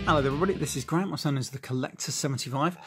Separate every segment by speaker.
Speaker 1: Hello there everybody, this is Grant, my son is the Collector75.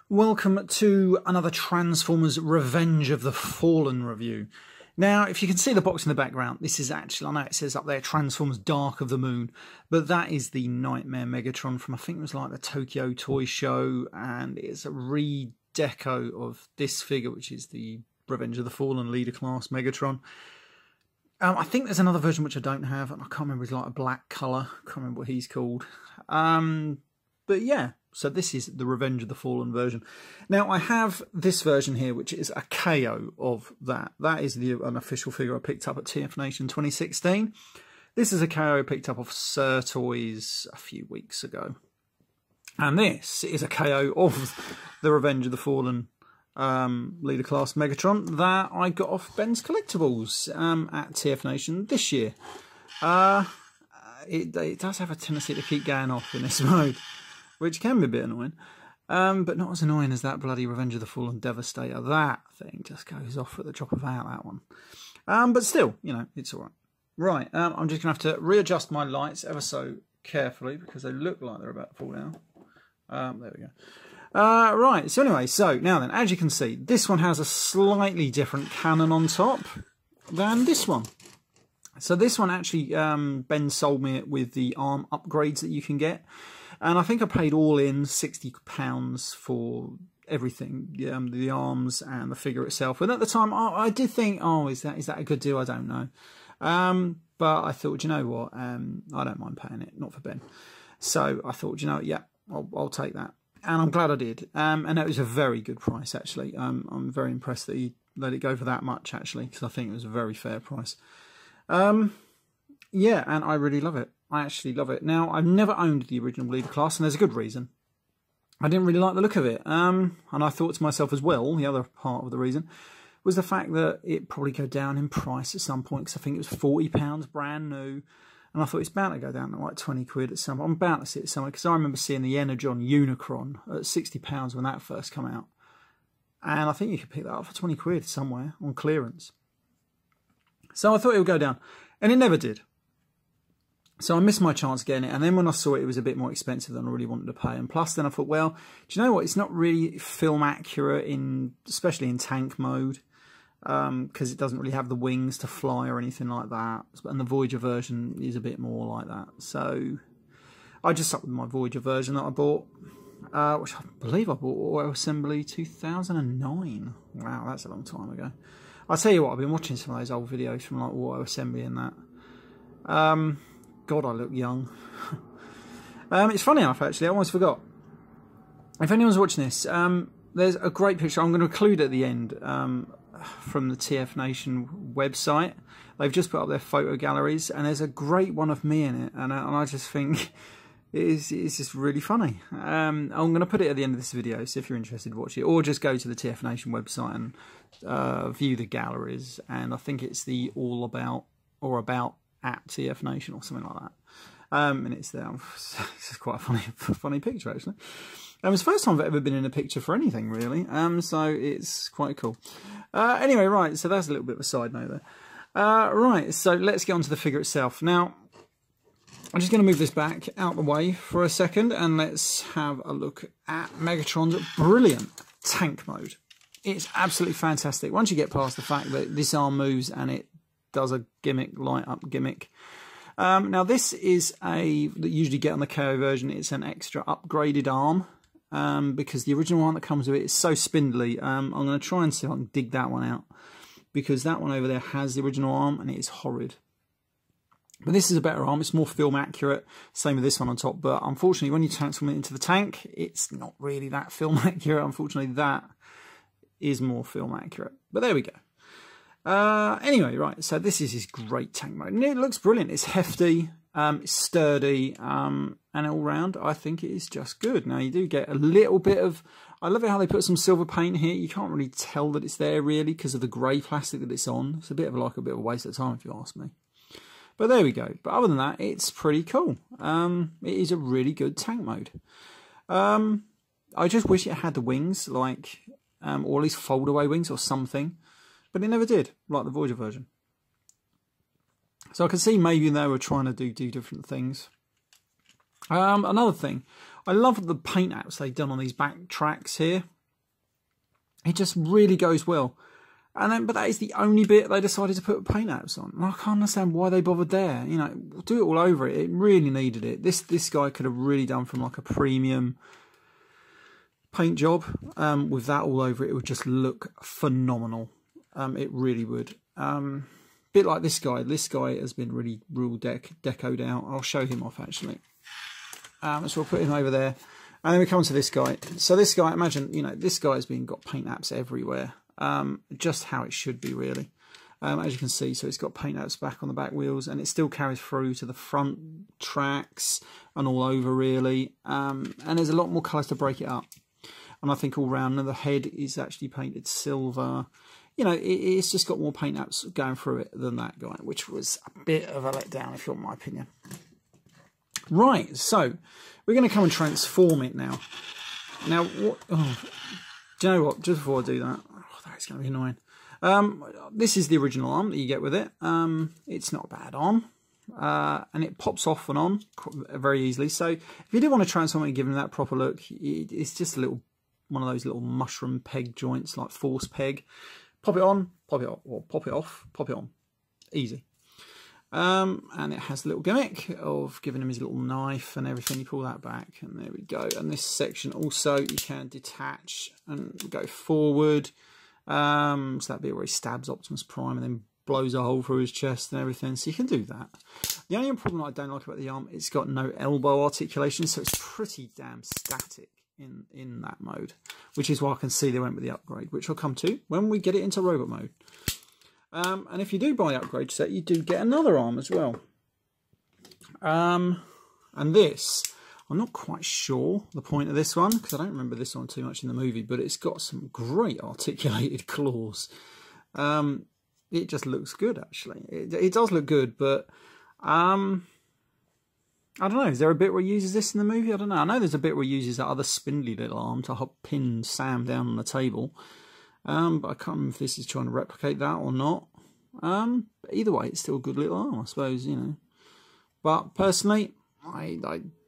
Speaker 1: Welcome to another Transformers Revenge of the Fallen review. Now, if you can see the box in the background, this is actually, I know it says up there, Transformers Dark of the Moon, but that is the Nightmare Megatron from, I think it was like the Tokyo Toy Show, and it's a re-deco of this figure, which is the Revenge of the Fallen Leader Class Megatron. I think there's another version which I don't have, and I can't remember, it's like a black colour, I can't remember what he's called. But yeah, so this is the Revenge of the Fallen version. Now, I have this version here, which is a KO of that. That is an official figure I picked up at TF Nation 2016. This is a KO I picked up off Sir Toys a few weeks ago. And this is a KO of the Revenge of the Fallen Leader Class Megatron that I got off Ben's Collectibles at TF Nation this year. It does have a tendency to keep going off in this mode, which can be a bit annoying, but not as annoying as that bloody Revenge of the Fallen Devastator. That thing just goes off at the drop of a hat, that one. But still, you know, it's all right. Right, I'm just going to have to readjust my lights ever so carefully because they look like they're about to fall down. There we go. Right, so anyway, so now then, as you can see, this one has a slightly different cannon on top than this one. So this one actually, Ben sold me it with the arm upgrades that you can get. And I think I paid all in £60 for everything, the arms and the figure itself. And at the time, I did think, oh, is that a good deal? I don't know. But I thought, you know what, I don't mind paying it, not for Ben. So I thought, you know, yeah, I'll take that. And I'm glad I did. And it was a very good price, actually. I'm very impressed that he let it go for that much, actually, because I think it was a very fair price. Yeah, and I really love it. I actually love it. Now, I've never owned the original Leader Class, and there's a good reason. I didn't really like the look of it. And I thought to myself as well, the other part of the reason, was the fact that it probably go down in price at some point, because I think it was £40 brand new. And I thought it's bound to go down to like 20 quid at some point. I'm bound to see it somewhere, because I remember seeing the Energon Unicron at £60 when that first came out. And I think you could pick that up for 20 quid somewhere on clearance. So I thought it would go down, and it never did. So I missed my chance getting it, and then when I saw it was a bit more expensive than I really wanted to pay. And plus then I thought, well, do you know what? It's not really film accurate, especially in tank mode, because it doesn't really have the wings to fly or anything like that. And the Voyager version is a bit more like that. So I just stuck with my Voyager version that I bought, which I believe I bought Auto Assembly 2009. Wow, that's a long time ago. I'll tell you what, I've been watching some of those old videos from like Auto Assembly and that. God, I look young. It's funny enough, actually, I almost forgot. If anyone's watching this, there's a great picture I'm going to include at the end from the TF Nation website. They've just put up their photo galleries, and there's a great one of me in it, and I just think it's just really funny. I'm going to put it at the end of this video, so if you're interested, watch it, or just go to the TF Nation website and view the galleries. And I think it's the All About or About at TF Nation or something like that. And it's there. It's quite a funny picture, actually. It's the first time I've ever been in a picture for anything, really. So it's quite cool. Anyway, right, so that's a little bit of a side note there. Right, so let's get on to the figure itself. Now, I'm just going to move this back out the way for a second, and let's have a look at Megatron's brilliant tank mode. It's absolutely fantastic. Once you get past the fact that this arm moves and it does a gimmick, light up gimmick. Now this is that you usually get on the KO version. It's an extra upgraded arm because the original one that comes with it is so spindly. I'm going to try and see if I can dig that one out, because that one over there has the original arm and it is horrid. But this is a better arm. It's more film accurate. Same with this one on top. But unfortunately, when you transform it into the tank, it's not really that film accurate. Unfortunately, that is more film accurate. But there we go. Anyway, right, so this is his great tank mode, and it looks brilliant. It's hefty, it's sturdy, and all round, I think it is just good. Now, you do get a little bit of, I love it how they put some silver paint here. You can't really tell that it's there, really, because of the grey plastic that it's on. It's a bit of a waste of time, if you ask me. But there we go. But other than that, it's pretty cool. It is a really good tank mode. I just wish it had the wings, like, or at least fold-away wings or something. But it never did, like the Voyager version. So I can see maybe they were trying to do different things. Another thing, I love the paint apps they've done on these back tracks here. It just really goes well. But that is the only bit they decided to put paint apps on. And I can't understand why they bothered there. You know, do it all over it. It really needed it. This guy could have really done from like a premium paint job. With that all over it, it would just look phenomenal. It really would. Bit like this guy. This guy has been really real decoed out. I'll show him off actually. So we'll put him over there. And then we come to this guy. So this guy, imagine, you know, this guy's got paint apps everywhere. Just how it should be really. As you can see, so it's got paint apps back on the back wheels, and it still carries through to the front tracks and all over really. And there's a lot more colours to break it up. And I think all round, the head is actually painted silver. You know, it's just got more paint apps going through it than that guy, which was a bit of a letdown if you want my opinion. Right, so we're going to come and transform it now. Now, what? Oh, do you know what? Just before I do that, that's going to be annoying. This is the original arm that you get with it. It's not a bad arm, and it pops off and on very easily. So if you do want to transform it and give it that proper look, it's just a little one of those little mushroom peg joints, like force peg. Pop it on, pop it off, or pop it off, pop it on. Easy. And it has a little gimmick of giving him his little knife and everything. You pull that back and there we go. And this section also you can detach and go forward. So that bit where he stabs Optimus Prime and then blows a hole through his chest and everything. So you can do that. The only problem I don't like about the arm, it's got no elbow articulation, so it's pretty damn static in that mode, which is why I can see they went with the upgrade, which I'll come to when we get it into robot mode. And if you do buy the upgrade set, you do get another arm as well. And this, I'm not quite sure the point of this one, because I don't remember this one too much in the movie, but it's got some great articulated claws. It just looks good, actually. It does look good, but I don't know, is there a bit where he uses this in the movie? I don't know. I know there's a bit where he uses that other spindly little arm to pin Sam down on the table. But I can't remember if this is trying to replicate that or not. Either way, it's still a good little arm, I suppose, you know. But personally, I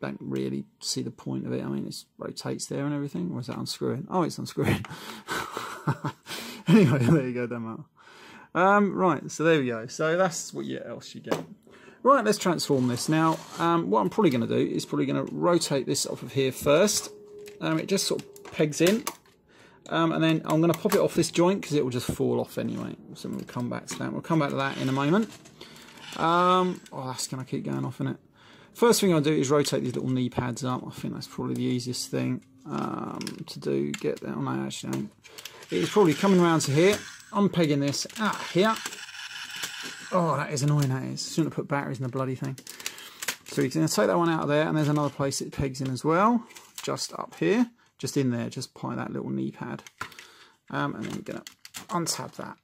Speaker 1: don't really see the point of it. I mean, it rotates there and everything. Or is that unscrewing? Oh, it's unscrewing. Anyway, there you go, don't matter. Right, so there we go. So that's what else you get. Right, let's transform this. Now, what I'm probably going to do is probably going to rotate this off of here first. It just sort of pegs in. And then I'm going to pop it off this joint because it will just fall off anyway. So we'll come back to that. We'll come back to that in a moment. Oh, that's going to keep going off, isn't it? First thing I'll do is rotate these little knee pads up. I think that's probably the easiest thing to do. Get that. Oh, no, actually, no. It's probably coming around to here. I'm pegging this out here. Oh, that is annoying, that is. Shouldn't have put batteries in the bloody thing. So you're going to take that one out of there, and there's another place it pegs in as well. Just up here. Just in there, just by that little knee pad. And then you're going to untab that.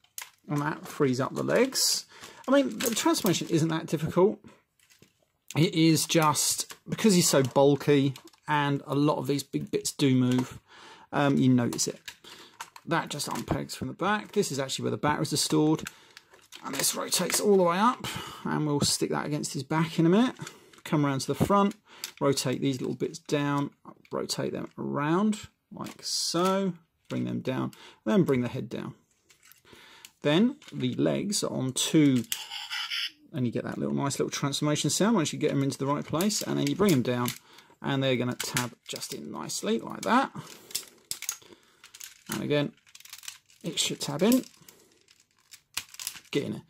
Speaker 1: And that frees up the legs. I mean, the transformation isn't that difficult. It is just, because he's so bulky, and a lot of these big bits do move, you notice it. That just unpegs from the back. This is actually where the batteries are stored. And this rotates all the way up. And we'll stick that against his back in a minute. Come around to the front. Rotate these little bits down. Rotate them around like so. Bring them down. Then bring the head down. Then the legs are on two. And you get that nice little transformation sound once you get them into the right place. And then you bring them down. And they're going to tab just in nicely like that. And again, it should tab in. Get in there.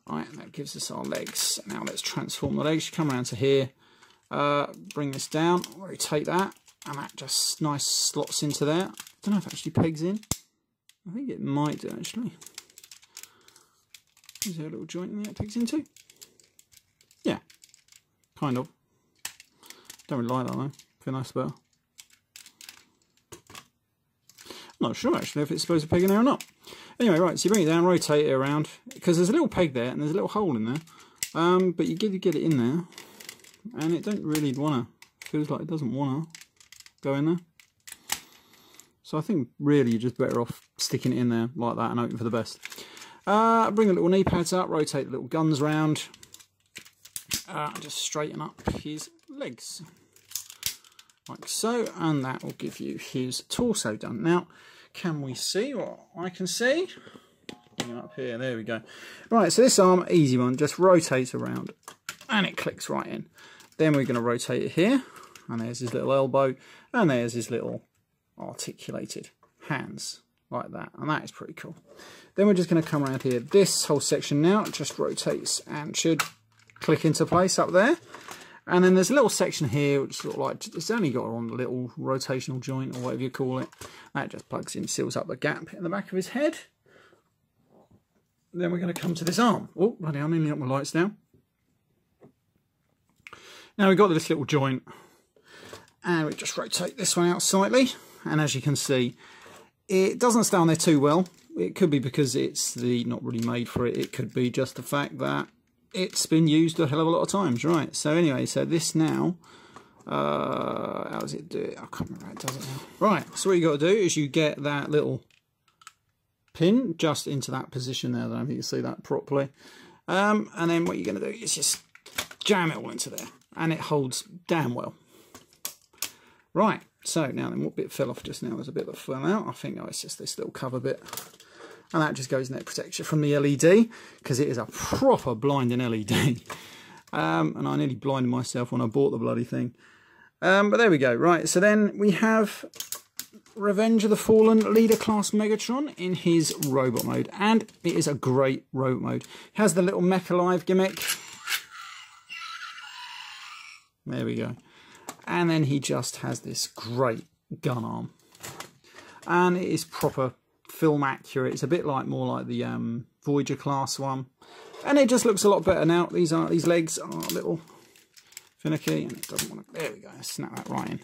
Speaker 1: Right, that gives us our legs. Now let's transform the legs. You come around to here, bring this down, rotate that, and that just nice slots into there. I don't know if it actually pegs in. I think it might do actually. Is there a little joint in there it pegs into? Yeah, kind of. Don't really like that though. Feel nice better. I'm not sure actually if it's supposed to peg in there or not. Anyway, right, so you bring it down, rotate it around, because there's a little peg there and there's a little hole in there. But you get it in there, and it don't really want to, feels like it doesn't want to go in there. So I think really you're just better off sticking it in there like that and hoping for the best. Bring the little knee pads up, rotate the little guns round, just straighten up his legs. like so, and that will give you his torso done. Now, can we see what I can see? Up here, there we go. Right, so this arm, easy one, just rotates around and it clicks right in. Then we're going to rotate it here, and there's his little elbow, and there's his little articulated hands, like that, and that is pretty cool. Then we're just going to come around here. This whole section now just rotates and should click into place up there. And then there's a little section here which sort of like, it's only got on the little rotational joint or whatever you call it. That just plugs in, seals up the gap in the back of his head. Then we're going to come to this arm. Oh, bloody hell, I nearly got my lights down. Now we've got this little joint, and we just rotate this one out slightly, and as you can see, it doesn't stay on there too well. It could be because it's not really made for it. It could be just the fact that it's been used a hell of a lot of times, right? So anyway, so this now, how does it do it? I can't remember how it does it now. Right, so what you got to do is you get that little pin just into that position there. I don't know if you can see that properly. And then what you're going to do is just jam it all into there, and it holds damn well. Right, so now then, what bit fell off just now? There's a bit that fell out. I think it's just this little cover bit. And that just goes in there, protects you from the LED, because it is a proper blinding LED. And I nearly blinded myself when I bought the bloody thing. But there we go. Right, so then we have Revenge of the Fallen Leader Class Megatron in his robot mode. And it is a great robot mode. It has the little Mech Alive gimmick. There we go. And then he just has this great gun arm. And it is proper film accurate. It's a bit like more like the Voyager class one, and it just looks a lot better now. These legs are a little finicky, and it doesn't want to. There we go. Snap that right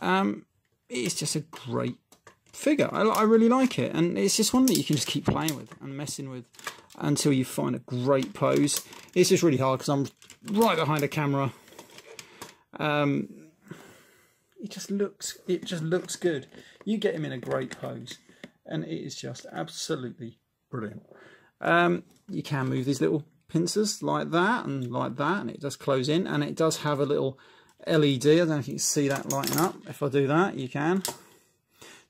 Speaker 1: in. It's just a great figure. I really like it, and it's just one that you can just keep playing with and messing with until you find a great pose. It's just really hard because I'm right behind the camera. It just looks good. You get him in a great pose, and it is just absolutely brilliant. You can move these little pincers like that, and it does close in, and it does have a little LED. I don't know if you can see that lighting up. If I do that, you can.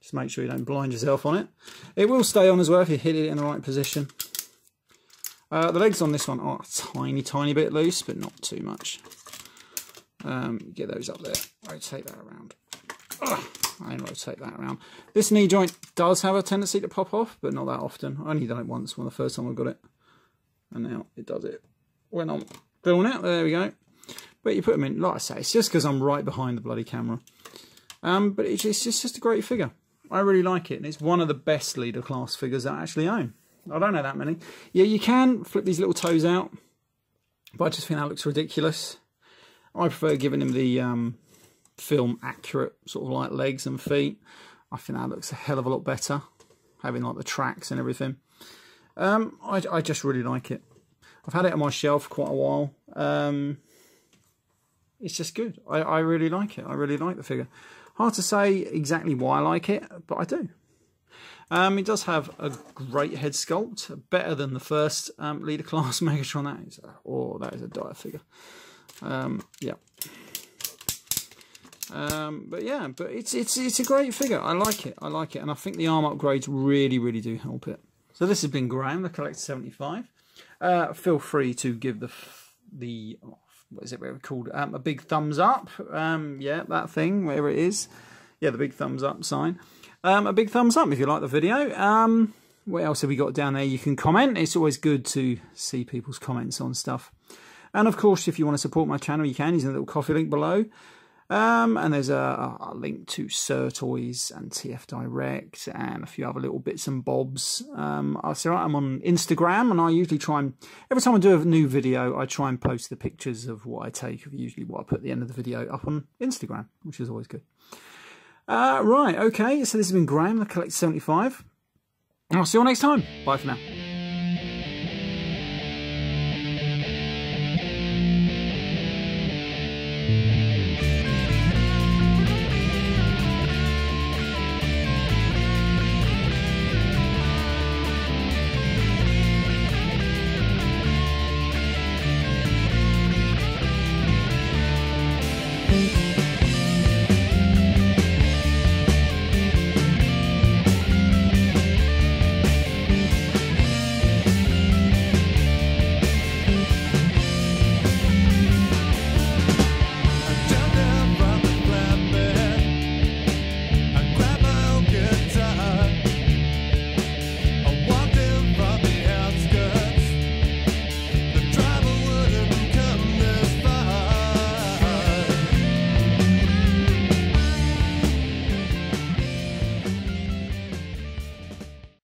Speaker 1: Just make sure you don't blind yourself on it. It will stay on as well if you hit it in the right position. The legs on this one are a tiny bit loose, but not too much. Get those up there. Rotate that around. And rotate that around. This knee joint does have a tendency to pop off, but not that often. I only done it once, the first time I got it, and now it does it when I'm filming it. There we go. But you put them in, like I say, it's just because I'm right behind the bloody camera. But it's just a great figure. I really like it, and it's one of the best leader class figures that I actually own. I don't know that many. Yeah, you can flip these little toes out, but I just think that looks ridiculous. I prefer giving him the film accurate sort of like legs and feet. I think that looks a hell of a lot better, having like the tracks and everything. I just really like it. I've had it on my shelf for quite a while. It's just good. I really like it. I really like the figure. Hard to say exactly why I like it, but I do. It does have a great head sculpt, better than the first leader class Megatron. That is a dire figure. Yeah. But yeah, but it's a great figure. I like it, and I think the arm upgrades really do help it. So this has been Graham, the Collector 75. Feel free to give the what is it called? A big thumbs up. Yeah, that thing, wherever it is. Yeah, the big thumbs up sign. A big thumbs up if you like the video. What else have we got down there? You can comment. It's always good to see people's comments on stuff. And of course, if you want to support my channel, you can using the little coffee link below. And there's a link to Sir Toys and TF Direct and a few other little bits and bobs. I'm on Instagram, and I usually try and, every time I do a new video, I try and post the pictures of what I take, of usually what I put at the end of the video up on Instagram, which is always good. Right, okay, so this has been Graham, the Collector 75. And I'll see you all next time. Bye for now.